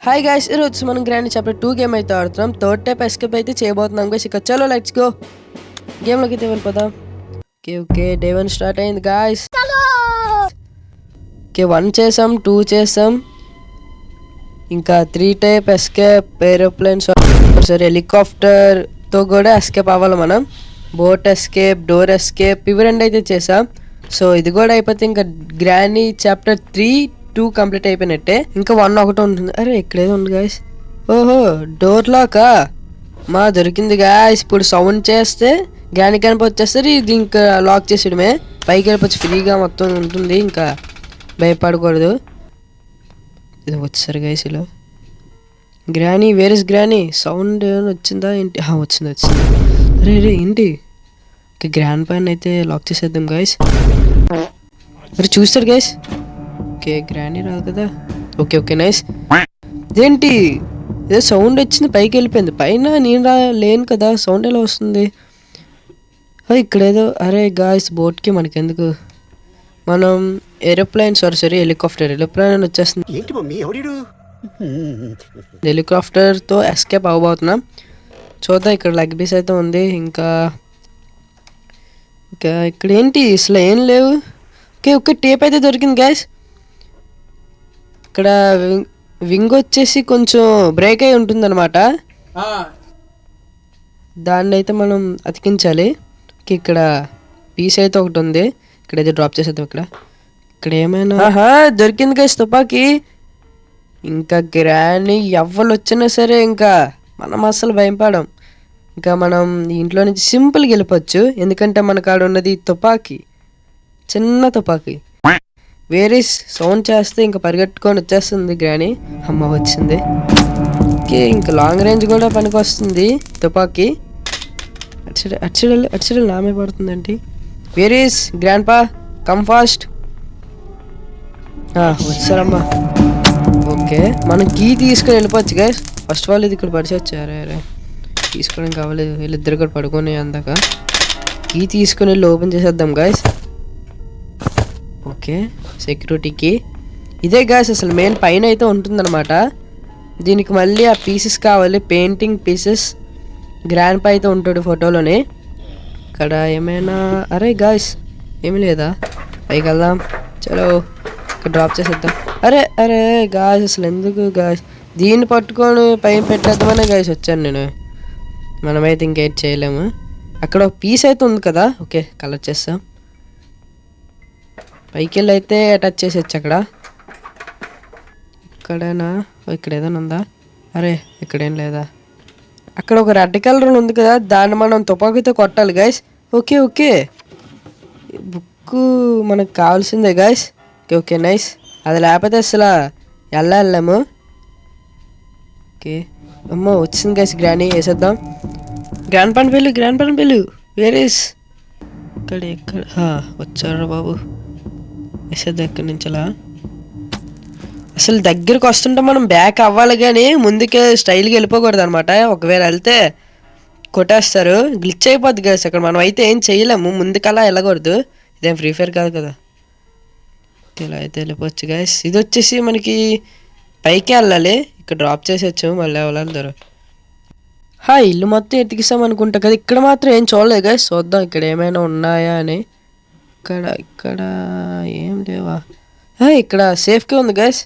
Hi guys, ఈరోజు మనం grand chapter 2 game అయితే ఆడుతున్నాం. థర్డ్ టైప్ ఎస్కేప్ అయితే చేయబోతున్నాం గైస్. ఇక చలో లెట్స్ గో, గేమ్లోకి అయితే వెళ్ళిపోదాం. ఓకే డే 1 స్టార్ట్ అయింది గాయస్. ఓకే 1 చేసాం, 2 చేసాం, ఇంకా 3 టైప్ ఎస్కేప్, ఏరోప్లేన్స్ సారీ హెలికాప్టర్తో కూడా ఎస్కేప్ అవ్వాలి మనం. బోట్ ఎస్కేప్, డోర్ ఎస్కేప్ ఇవి రెండు అయితే చేసాం. సో ఇది కూడా అయిపోతే ఇంకా గ్రానీ చాప్టర్ 3-2 కంప్లీట్ అయిపోయినట్టే. ఇంకా 1 ఒకటి ఉంటుంది. అరే ఇక్కడేదో ఉంది గాయస్. ఓహో డోర్ లాకా మా దొరికింది గాయస్. ఇప్పుడు సౌండ్ చేస్తే గ్రానీ కనిపి వచ్చేస్తారు. ఇది ఇంకా లాక్ చేసేయడమే. పైకి వెళ్ళిపోవచ్చు ఫ్రీగా, మొత్తం ఉంటుంది, ఇంకా భయపడకూడదు. ఇది వచ్చారు గైస్. ఇలా granny, where is granny? Sound ఏమైనా వచ్చిందా ఏంటి? వచ్చింది. అరే రే ఏంటి? ఓకే గ్రాండ్ పైన అయితే లాక్ చేసేద్దాం గైస్. మరి చూస్తారు గైస్. ఓకే గ్రానీ రాదు కదా. Okay okay nice. ఇదేంటి ఏదో సౌండ్ వచ్చింది, పైకి వెళ్ళిపోయింది. పైన నేను లేను కదా, సౌండ్ ఎలా వస్తుంది? ఇక్కడేదో. అరే గాయస్ బోట్కి మనకెందుకు, మనం ఏరోప్లేన్ సారీ హెలికాప్టర్ అని వచ్చేస్తుంది. హెలికాప్టర్తో ఎస్కేప్ అవ్వబోతున్నాం. చూద్దాం. ఇక్కడ లెగ్ పీస్ అయితే ఉంది. ఇంకా ఇక్కడ ఏంటి అసలు ఏం లేవు. ఓకే ఓకే టేప్ అయితే దొరికింది గ్యాస్. ఇక్కడ వింగ్ వచ్చేసి కొంచెం బ్రేక్ అయి ఉంటుంది అనమాట. దాన్ని అయితే మనం అతికించాలి. ఇక్కడ పీస్ అయితే ఒకటి ఉంది. ఇక్కడైతే డ్రాప్ చేసేద్దాం. ఇక్కడ ఏమైనా దొరికింది గైస్ తుపాకీ. ఇంకా గ్రానీ ఎవ్వరు వచ్చినా సరే ఇంకా మనం అసలు భయపడం. ఇంకా మనం ఇంట్లో నుంచి సింపుల్గా వెళ్ళిపోవచ్చు, ఎందుకంటే మన కాడ ఉన్నది తుపాకీ, చిన్న తుపాకీ. వేరే సౌండ్ చేస్తే ఇంకా పరిగెట్టుకొని వచ్చేస్తుంది గ్రానీ. అమ్మ వచ్చింది. ఓకే ఇంకా లాంగ్ రేంజ్ కూడా పనికి వస్తుంది తుపాకీ. అటు నామే పడుతుందండి. వేర్ ఈస్ గ్రాండ్ పా, కమ్ ఫాస్ట్. వచ్చారమ్మా. ఓకే మనం కీ తీసుకొని వెళ్ళిపోవచ్చు గైస్. ఫస్ట్ ఆఫ్ ఆల్ ఇది ఇక్కడ పడిచొచ్చు. అరే తీసుకోవడం కావలేదు, వీళ్ళిద్దరు కూడా పడుకొని అందాక కీ తీసుకొని వెళ్ళి ఓపెన్ చేసేద్దాం గైస్. ఓకే సెక్యూరిటీకి ఇదే గాయస్ అసలు మెయిన్ పైన అయితే ఉంటుందన్నమాట. దీనికి మళ్ళీ ఆ పీసెస్ కావాలి, పెయింటింగ్ పీసెస్. గ్రాండ్ పా అయితే ఉంటాడు ఫోటోలోనే. ఇక్కడ ఏమైనా అరే గాయస్ ఏమి లేదా? పైకి వెళ్దాం చలో. ఇక్కడ డ్రాప్ చేసేద్దాం. అరే గాయస్ అసలు ఎందుకు గాయస్ దీన్ని పట్టుకొని పైన పెట్టేద్దామనే గాయస్ వచ్చాను నేను. మనమైతే ఇంకేట్ చేయలేము. అక్కడ ఒక పీస్ అయితే ఉంది కదా. ఓకే కలెక్ట్ చేస్తాం. పైకి వెళ్ళి అయితే అటాచ్ చేసేచ్చు. ఇక్కడేనా? ఇక్కడ ఏదైనా ఉందా? అరే ఇక్కడేం లేదా? అక్కడ ఒక రెడ్ కలర్ ఉంది కదా, దాన్ని మనం తుపాకీతో కొట్టాలి గైస్. ఓకే బుక్ మనకు కావాల్సిందే గైస్. Okay nice. అది లేకపోతే అసలు వెళ్ళలేము. ఓకే అమ్మో వచ్చింది గైస్ గ్రానీ. వేసేద్దాం. గ్రాండ్ పని పెళ్ళు వేరేస్ ఇక్కడ వచ్చారా బాబు? వేసేద్దాం ఇక్కడి నుంచి. అలా అసలు దగ్గరకు వస్తుంటే మనం బ్యాక్ అవ్వాలి కానీ ముందుకే స్టైల్గా వెళ్ళిపోకూడదు అనమాట. ఒకవేళ వెళ్తే కొట్టేస్తారు, గ్లిచ్ అయిపోద్ది గైస్. అక్కడ మనం అయితే ఏం చేయలేము, ముందుకలా వెళ్ళకూడదు. ఇదేం ఫ్రీ ఫైర్ కాదు కదా. ఇలా అయితే వెళ్ళిపోవచ్చు గైస్. ఇది వచ్చేసి మనకి పైకి వెళ్ళాలి. ఇక్కడ డ్రాప్ చేసేచ్చు, మళ్ళీ వెళ్ళాలి. ఇల్లు మొత్తం ఎతికిస్తాం అనుకుంటా కదా. ఇక్కడ మాత్రం ఏం చూడలేదు గైస్. చూద్దాం ఇక్కడ ఏమైనా ఉన్నాయా అని. ఇక్కడ ఏం లేవా? ఇక్కడ సేఫ్గా ఉంది గైస్.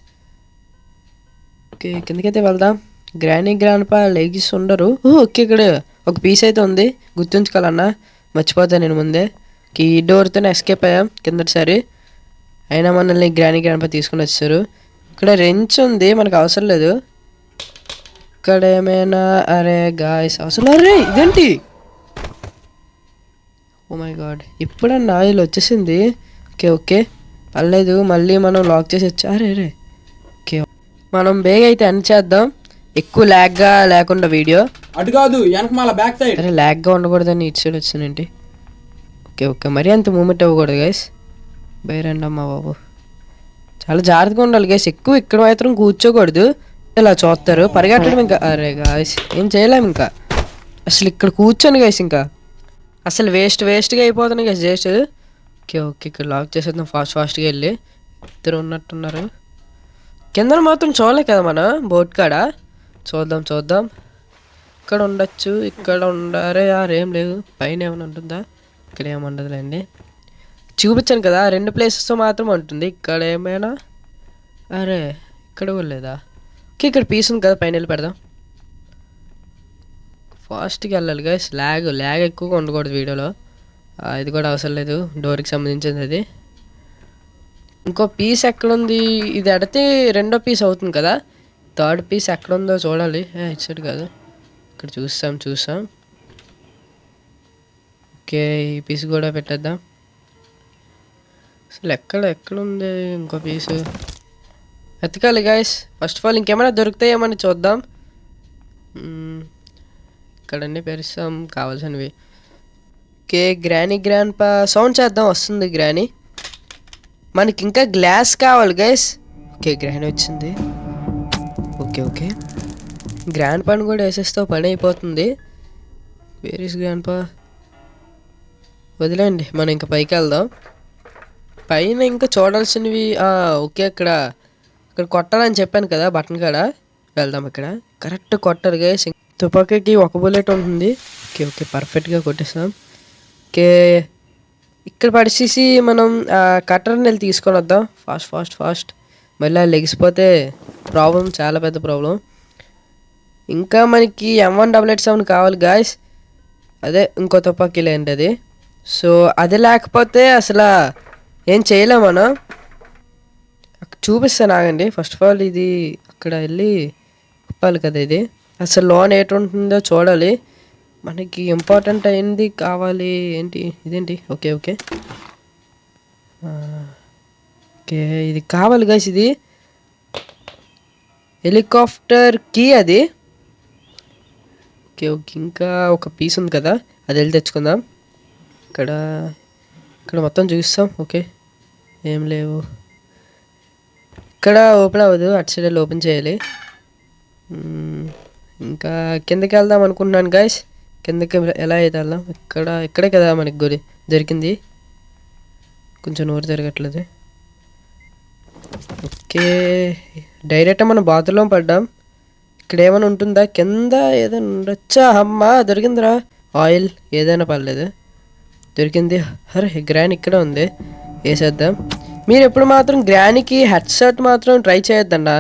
ఓకే కిందకైతే వెళ్దాం. గ్రాండ్ పా లెగిస్ ఉండరు. ఓకే ఇక్కడ ఒక పీస్ అయితే ఉంది, గుర్తుంచుకోవాలన్నా, మర్చిపోతాను నేను ముందే. ఈ డోర్తోనే ఎస్కేప్ అయ్యాం కిందటిసారి. అయినా మనల్ని గ్రాండ్ పా తీసుకుని వచ్చారు. ఇక్కడ రెంచ్ ఉంది, మనకు అవసరం లేదు. ఇక్కడ ఏమైనా అరే గాయస్ అవసరం. అరే ఇదేంటి? ఓ మై గాడ్ ఇప్పుడన్నా ఇలా వచ్చేసింది. ఓకే పర్లేదు, మళ్ళీ మనం లాక్ చేసేచ్చు. అరే ఓకే మనం బేగ్ అయితే అన్ని చేద్దాం, ఎక్కువ ల్యాగ్గా లేకుండా వీడియో. అటు కాదు వెనకమాల బ్యాక్ సైడ్. అరే ల్యాగ్గా ఉండకూడదని ఇటు సైడ్ వచ్చిందేంటి? ఓకే మరీ అంత మూమెంట్ అవ్వకూడదు గైస్. బయరండి అమ్మా బాబు, చాలా జాగ్రత్తగా ఉండాలి గైస్. ఎక్కువ ఇక్కడ మాత్రం కూర్చోకూడదు, ఇలా చూస్తారు పరిగెట్టడం. ఇంకా అరే గాయస్ ఏం చేయలేము ఇంకా. అసలు ఇక్కడ కూర్చొని గైస్ ఇంకా అసలు వేస్ట్గా అయిపోతున్నాయి గైస్ జస్ట్. ఓకే ఇక్కడ లాక్ చేసేద్దాం ఫాస్ట్గా వెళ్ళి. ఇద్దరు ఉన్నట్టున్నారు. కింద మాత్రం చూడలే కదా మన బోట్ కాడ. చూద్దాం. ఇక్కడ ఉండొచ్చు, ఇక్కడ ఉండారే యారేం లేదు. పైన ఏమైనా ఉంటుందా? ఇక్కడ ఏమి ఉండదులేండి. చూపించాను కదా 2 ప్లేసెస్తో మాత్రం ఉంటుంది. ఇక్కడ ఏమైనా అరే ఇక్కడ కూడా లేదా? ఓకే ఇక్కడ పీస్ ఉంది కదా, పైన వెళ్ళి పెడదాం. ఫాస్ట్గా వెళ్ళాలి గైస్. ల్యాగ్ ఎక్కువగా ఉండకూడదు వీడియోలో. ఇది కూడా అవసరం లేదు, డోర్కి సంబంధించింది అది. ఇంకో పీస్ ఎక్కడుంది? ఇది ఎడితే 2వ పీస్ అవుతుంది కదా. 3rd పీస్ ఎక్కడుందో చూడాలి. ఇటు సైడ్ కాదు, ఇక్కడ చూసాం. ఓకే ఈ పీస్ కూడా పెట్టేద్దాం. అసలు ఎక్కడుంది ఇంకో పీసు? ఎతకాలి గైస్. ఫస్ట్ ఆఫ్ ఆల్ ఇంకేమైనా దొరుకుతాయేమని చూద్దాం. ఇక్కడన్నీ పెరుస్తాం కావాల్సినవి. ఓకే గ్రాండ్ పా సౌండ్ చేద్దాం. వస్తుంది గ్రానీ. మనకి ఇంకా గ్లాస్ కావాలి గైస్. ఓకే గ్రానీ వచ్చింది. ఓకే గ్రాండ్ పాని కూడా వేసేస్తే పని అయిపోతుంది. వేర్ ఇస్ గ్రాండ్ పా? వదిలేండి, మనం ఇంకా పైకి వెళ్దాం. పైన ఇంకా చూడాల్సినవి ఓకే అక్కడ కొట్టాలని చెప్పాను కదా బటన్ కాడ. వెళ్దాం. ఇక్కడ కరెక్ట్ కొట్టారు గైస్. తుపాకీకి 1 బుల్లెట్ ఉంటుంది. ఓకే పర్ఫెక్ట్గా కొట్టేస్తాం. ఓకే ఇక్కడ పడిచేసి మనం కట్టర్ని వెళ్ళి తీసుకొని వద్దాం. ఫాస్ట్ మళ్ళీ లెగిసిపోతే ప్రాబ్లం, చాలా పెద్ద ప్రాబ్లం. ఇంకా మనకి M188 కావాలి గాయస్. అదే ఇంకో తుపాకీ లేండి అది. సో అది లేకపోతే అసలు ఏం చేయలేం మనం. చూపిస్తాను ఆగండి. ఫస్ట్ ఆఫ్ ఆల్ ఇది అక్కడ వెళ్ళి చెప్పాలి కదా. ఇది అసలు లోన్ ఏటి ఉంటుందో చూడాలి. మనకి ఇంపార్టెంట్ అయింది కావాలి. ఏంటి ఇదేంటి? ఓకే ఇది కావాలి గైస్. ఇది హెలికాప్టర్ కీ అది. ఓకే ఇంకా ఒక పీస్ ఉంది కదా, అది వెళ్ళి తెచ్చుకుందాం. ఇక్కడ మొత్తం చూస్తాం. ఓకే ఏం లేవు. ఇక్కడ ఓపెన్ అవ్వదు, అటు సైడ్ ఓపెన్ చేయాలి. ఇంకా కిందకి వెళ్దాం అనుకుంటున్నాను గైస్. కిందకి ఎలా అయితే వెళ్దాం? ఇక్కడే కదా మనకి గురి దొరికింది. కొంచెం నోరు తిరగట్లేదు. ఓకే డైరెక్ట్ మనం బాత్రూంలో పడ్డాం. ఇక్కడ ఏమైనా ఉంటుందా? కింద ఏదైనా ఉండొచ్చా? అమ్మా దొరికిందిరా. ఆయిల్ ఏదైనా పర్లేదు, దొరికింది. అరే గ్రానీ ఇక్కడ ఉంది, వేసేద్దాం. మీరు ఎప్పుడు మాత్రం గ్రానీకి హెడ్సెట్ మాత్రం ట్రై చేయొద్దన్న.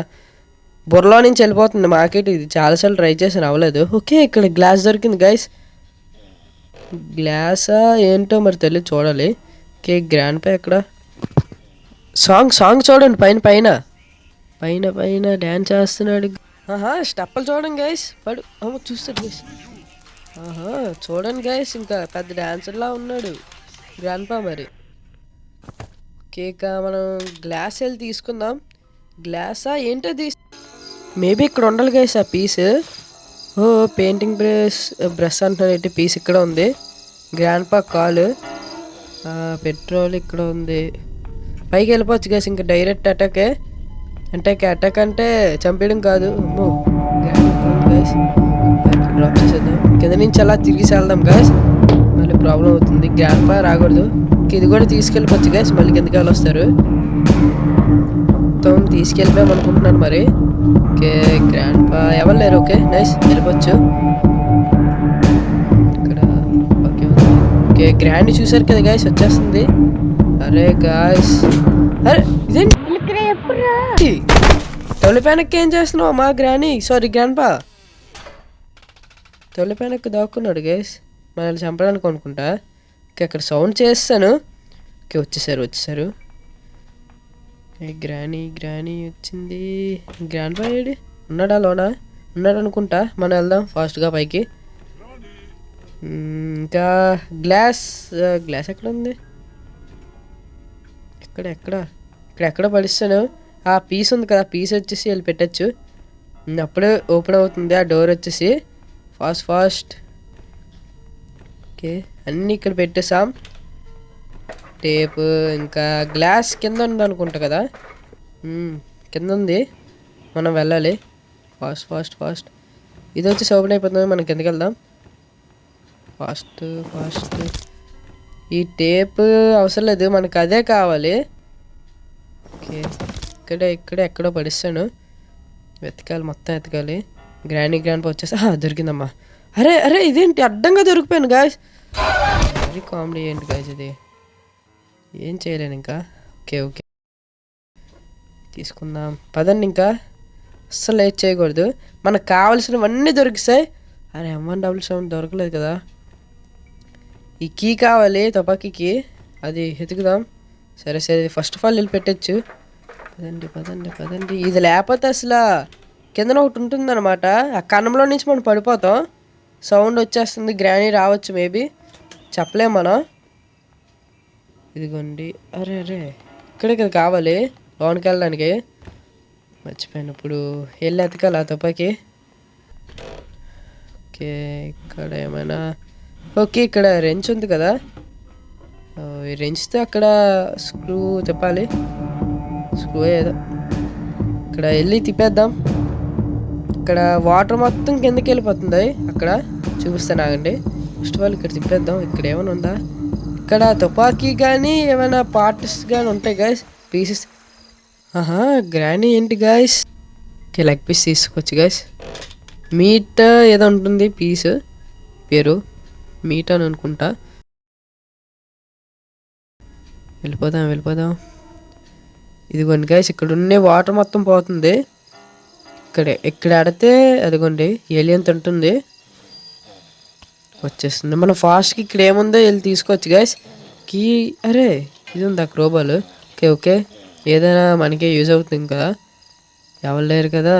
బుర్రలో నుంచి వెళ్ళిపోతుంది మార్కెట్. ఇది చాలాసార్లు ట్రై చేసాను, అవ్వలేదు. ఓకే ఇక్కడ గ్లాస్ దొరికింది గైస్. గ్లాసా ఏంటో మరి తెలియదు, చూడాలి. ఓకే గ్రాండ్ పై ఎక్కడ? సాంగ్ చూడండి. పైన డ్యాన్స్ చేస్తున్నాడు. స్టెప్పులు చూడండి గైస్. చూస్తాడు గైస్. చూడండి గైస్, ఇంకా పెద్ద డాన్సర్లా ఉన్నాడు గ్రాండ్ పా మరి. ఓకే ఇక మనం గ్లాస్ వెళ్ళి తీసుకుందాం. గ్లాసా ఏంటది? మేబీ ఇక్కడ ఉండాలి గైస్ ఆ పీస్. పెయింటింగ్ బ్రష్ అంటున్నాడు. పీస్ ఇక్కడ ఉంది. గ్రాండ్ పా కాలు. పెట్రోల్ ఇక్కడ ఉంది. పైకి వెళ్ళిపోవచ్చు గైస్. ఇంకా డైరెక్ట్ అటాక్ అంటే చంపేయడం కాదు. గైస్ డ్రాప్ చేసేద్దాం. కింద నుంచి అలా తిరిగి వెళ్దాం గైస్, మళ్ళీ ప్రాబ్లం అవుతుంది. గ్రాండ్ పా రాకూడదు. ఇది కూడా తీసుకెళ్ళిపోవచ్చు గైస్, మళ్ళీ కిందకి వాళ్ళు వస్తారు. మొత్తం తీసుకెళ్ళిపోయాం అనుకుంటున్నాను మరి. ఓకే గ్రాండ్ పా ఎవరు లేరు. ఓకే నైస్, వెళ్ళిపోవచ్చు. ఇక్కడ ఓకే గ్రాండ్ చూసారు కదా గైస్, వచ్చేస్తుంది. అరే గాయస్, అరే ఇదేంటి తొలిపేనక్కి ఏం చేస్తున్నావు మా గ్రానీ? సారీ గ్రాండ్ పా తొలిపేనక్కి దాక్కున్నాడు గైస్, మనల్ని చంపడానికి అనుకుంటా. ఓకే అక్కడ సౌండ్ చేస్తాను. ఓకే వచ్చేసారు. గ్రానీ వచ్చింది. గ్రాండ్ పా ఏడి ఉన్నాడా? లోనా ఉన్నాడు అనుకుంటా. మనం వెళ్దాం ఫాస్ట్గా పైకి. ఇంకా గ్లాస్ ఎక్కడ ఉంది? ఎక్కడ పడిస్తాను. ఆ పీస్ ఉంది కదా, పీస్ వచ్చేసి వెళ్ళి పెట్టచ్చు. అప్పుడే ఓపెన్ అవుతుంది ఆ డోర్ వచ్చేసి. ఫాస్ట్. ఓకే అన్నీ ఇక్కడ పెట్టేసాం. టేప్ ఇంకా గ్లాస్ కింద ఉంది అనుకుంటా కదా. కింద ఉంది, మనం వెళ్ళాలి. ఫాస్ట్. ఇది వచ్చేసి ఓపెన్ అయిపోతుంది, మనం కిందకి వెళ్దాం. ఫాస్ట్. ఈ టేప్ అవసరం లేదు, మనకు అదే కావాలి. ఓకే ఇక్కడే ఎక్కడో పడిస్తాను. వెతకాలి, మొత్తం వెతకాలి. గ్రాండ్ వచ్చేసి దొరికిందమ్మా. అరే ఇదేంటి అడ్డంగా దొరికిపోయాను గాయస్. అది కామెడీ ఏంటి గాయస్ ఇది, ఏం చేయలేను ఇంకా. ఓకే తీసుకుందాం పదండి. ఇంకా అస్సలు లేట్ చేయకూడదు, మనకు కావాల్సినవన్నీ దొరికిస్తాయి. అరే M177 దొరకలేదు కదా. ఈ కీ కావాలి తుపాకీకి, అది వెతుకుదాం. సరే ఫస్ట్ ఆఫ్ ఆల్ వెళ్ళి పెట్టచ్చు. పదండి. ఇది లేకపోతే అసలు కిందన ఒకటి ఉంటుందన్నమాట, ఆ కన్నంలో నుంచి మనం పడిపోతాం. సౌండ్ వచ్చేస్తుంది, గ్రానీ రావచ్చు మేబీ, చెప్పలేం మనం. ఇదిగోండి. అరే ఇక్కడే కదా కావాలి లోనికి వెళ్ళడానికి, మర్చిపోయాను. ఇప్పుడు వెళ్ళి ఎతకాలి ఆ తుపాకీ. ఓకే ఇక్కడ ఏమైనా, ఓకే ఇక్కడ రెంచ్ ఉంది కదా, ఈ రెంచ్తో అక్కడ స్క్రూ తిప్పాలి. స్క్రూ ఏదో ఇక్కడ వెళ్ళి తిప్పేద్దాం. ఇక్కడ వాటర్ మొత్తం కిందకి వెళ్ళిపోతుంది, అక్కడ చూపిస్తాను ఆగండి. ఫస్ట్ ఆఫ్ ఆల్ ఇక్కడ తిప్పేద్దాం. ఇక్కడ ఏమైనా ఉందా, ఇక్కడ తుపాకీ కానీ ఏమైనా పార్ట్స్ కానీ ఉంటాయి గాయస్, పీసెస్. గ్రానీ ఏంటి గాయస్, ఓకే లెగ్ పీస్ తీసుకోవచ్చు గాయస్. మీట్ ఏదో ఉంటుంది పీస్, పేరు మీట్ అని అనుకుంటా. వెళ్ళిపోదాం. ఇదిగోండి గాయస్, ఇక్కడ ఉన్న వాటర్ మొత్తం పోతుంది. ఇక్కడ ఆడితే అదిగోండి ఏలియన్ తింటుంది, వచ్చేస్తుంది. మనం ఫాస్ట్కి ఇక్కడ ఏముందో వెళ్ళి తీసుకోవచ్చు గాయస్. కీ అరే ఇది ఉందా క్రోబాల్. ఓకే ఏదైనా మనకే యూజ్ అవుతుంది కదా, ఎవరు లేరు కదా.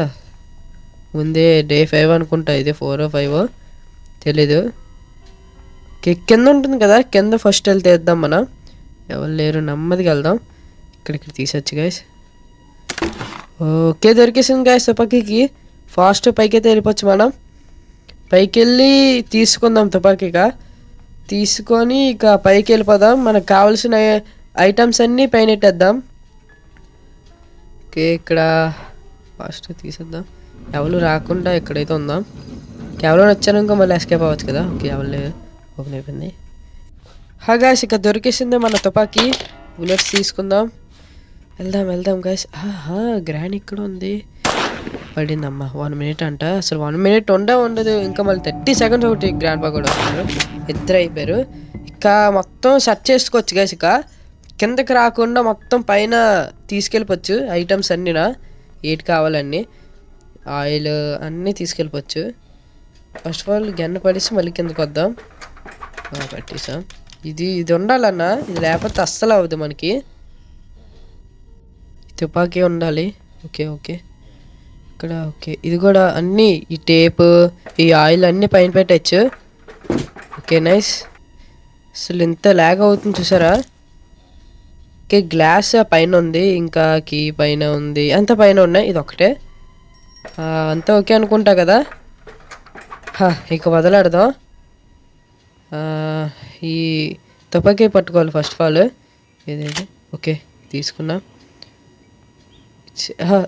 ముందే డే 5 అనుకుంటా, ఇది 4 or 5 తెలీదు. కింద ఉంటుంది కదా, కింద ఫస్ట్ వెళ్తే వేద్దాం మనం. ఎవరు లేరు, నెమ్మదిగా వెళ్దాం. ఇక్కడ తీసొచ్చు గాయస్. ఓకే దొరికేసింది గాయస్ తుపాకీకి. ఫాస్ట్ పైకి అయితే వెళ్ళిపోవచ్చు మనం. పైకి వెళ్ళి తీసుకుందాం తుపాకీగా, తీసుకొని ఇక పైకి వెళ్ళిపోదాం. మనకు కావాల్సిన ఐటమ్స్ అన్నీ పైన పెట్టేద్దాం. ఓకే ఇక్కడ ఫాస్ట్ తీసేద్దాం, ఎవరు రాకుండా ఎక్కడైతే ఉందాం. కేవలం వచ్చాను ఇంకా మళ్ళీ ఎస్కేప్ అవ్వచ్చు కదా. ఓకే ఎవరు లేదు, ఓపెన్ అయిపోయింది. గాయస్ ఇక దొరికేసింది మన తుపాకీ. బుల్లెట్స్ తీసుకుందాం, వెళ్దాం గాయస్. గ్రాండ్ ఇక్కడ ఉంది, పడిందమ్మా. 1 minute అంట, అసలు 1 minute ఉండదు. ఇంకా మళ్ళీ 30 seconds ఒకటి గ్రాండ్ బా కూడా వస్తున్నారు, ఇద్దరు అయిపోయారు. ఇక మొత్తం సెర్చ్ చేసుకోవచ్చు గాయస్. ఇక కిందకి రాకుండా మొత్తం పైన తీసుకెళ్ళిపోవచ్చు ఐటమ్స్ అన్నీనా, ఏటి కావాలన్నీ, ఆయిల్ అన్నీ తీసుకెళ్ళిపోవచ్చు. ఫస్ట్ ఆఫ్ ఆల్ గన్ను పడేసి మళ్ళీ కిందకి వద్దాం. పట్టేసాం. ఇది ఉండాలన్నా, ఇది లేకపోతే అస్సలు అవ్వదు మనకి. తుపాకీ ఉండాలి. ఓకే ఇక్కడ ఇది కూడా అన్నీ, ఈ టేప్ ఈ ఆయిల్ అన్నీ పైన పెట్టచ్చు. Okay nice. అసలు ఇంత ల్యాగ్ అవుతుంది చూసారా. ఓకే గ్లాస్ పైన ఉంది, ఇంకా కీ పైన ఉంది, అంత పైన ఉన్నాయి. ఇది ఒకటే అంతా ఓకే అనుకుంటా కదా. ఇక వదలాడదాం. ఈ తుపాకీ పట్టుకోవాలి ఫస్ట్ ఆఫ్ ఆల్. ఏదేది ఓకే తీసుకున్నా,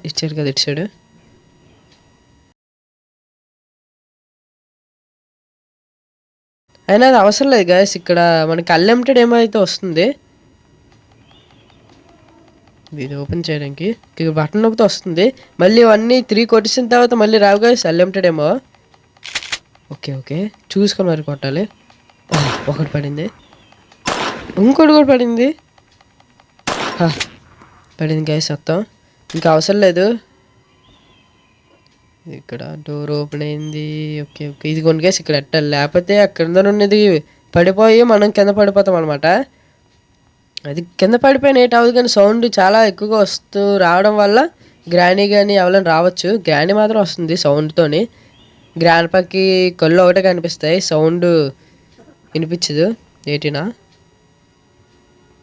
ఇచ్చాడు కదా ఇచ్చాడు. అయినా అది అవసరం లేదు గాయస్, ఇక్కడ మనకి అన్లిమిటెడ్ ఏమైతే వస్తుంది. ఇది ఓపెన్ చేయడానికి బటన్ నొక్కితే వస్తుంది. మళ్ళీ ఇవన్నీ 3 కొట్టేసిన తర్వాత మళ్ళీ రావు గాయస్, అన్లిమిటెడ్ ఏమో. ఓకే చూసుకొని మరి కొట్టాలి. ఒకటి పడింది, ఇంకోటి కూడా పడింది గాయస్ మొత్తం. ఇంకా అవసరం లేదు. ఇక్కడ డోర్ ఓపెన్ అయింది. ఓకే ఇది కొన్ని గేసి ఇక్కడ ఎట్టాలి, లేకపోతే అక్కడ ఉన్నది పడిపోయి మనం కింద పడిపోతాం అనమాట. అది కింద పడిపోయిన ఏటి అవ్వదు, కానీ సౌండ్ చాలా ఎక్కువగా రావడం వల్ల గ్రానీ కానీ ఎవరైనా రావచ్చు. గ్రానీ మాత్రం వస్తుంది సౌండ్తోని, గ్రాండ్ పాకి కళ్ళు ఒకటే కనిపిస్తాయి, సౌండ్ వినిపించదు ఏటినా.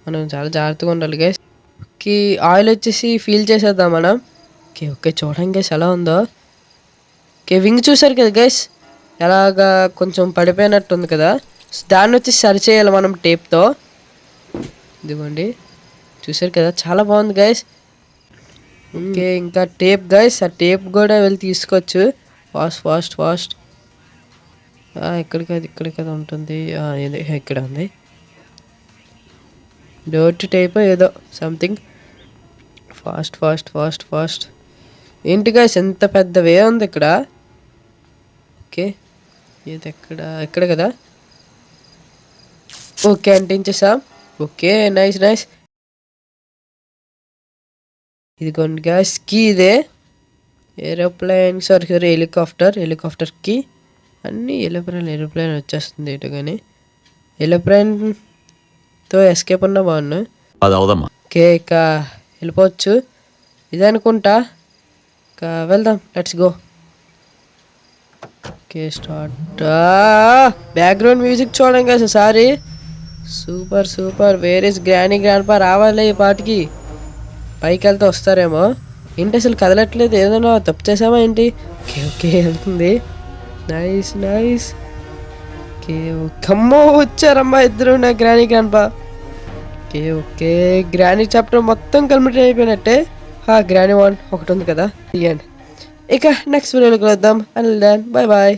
మనం చాలా జాగ్రత్తగా ఉండాలి గైస్. ఆయిల్ వచ్చేసి ఫీల్ చేసేద్దాం మనం. ఓకే చూడండి గైస్ ఎలా ఉందో. వింగ్ చూసారు కదా గైస్, ఎలాగా కొంచెం పడిపోయినట్టు ఉంది కదా. దాన్ని వచ్చి సరి చేయాలి మనం టేప్తో. ఇదిగోండి చూసారు కదా, చాలా బాగుంది గైస్. ఓకే ఇంకా టేప్ గైస్, ఆ టేప్ కూడా వెళ్ళి తీసుకోవచ్చు. ఫాస్ట్ ఇక్కడ కదా ఉంటుంది. ఇక్కడ ఉంది డోర్ టు టేప్ ఏదో something. Fast fast fast fast. ఏంటి గైస్ ఎంత పెద్ద వే ఉంది ఇక్కడ. ఓకే ఇది ఎక్కడ కదా. ఓకే అంటించేసాం. Okay nice nice. ఇదిగోండి గైస్ కీ ఇదే. ఏరోప్లేన్ సారీ హెలికాప్టర్ కి అన్నీ ఏరోప్లేన్ వచ్చేస్తుంది ఇటు. కానీ ఏరోప్లేన్తో ఎస్కేప్ ఉన్నా బాగున్నా. అది అవదమ్మా. ఓకే ఇక వెళ్ళిపోవచ్చు. ఇదే అనుకుంటా. ఇక వెళ్దాం, let's go. Okay start. Background music చూడండి కదా sorry. Super super. Where is grand పా రావాలి ఈ పాటికి. పైకి వెళ్తే వస్తారేమో. ఏంటి అసలు కదలట్లేదు, ఏదైనా తప్పు చేసామా ఏంటి? ఓకే ఓకే వెళ్తుంది. Nice nice. ఓకే కమ్మో వచ్చారమ్మా ఇద్దరు నా grandpa. Okay okay granny chapter మొత్తం కంప్లీట్ అయిపోయినట్టే. గ్రానీ 1 ఒకటి ఉంది కదా. ఇక నెక్స్ట్ వీడియోలో కలుద్దాం. And then bye bye.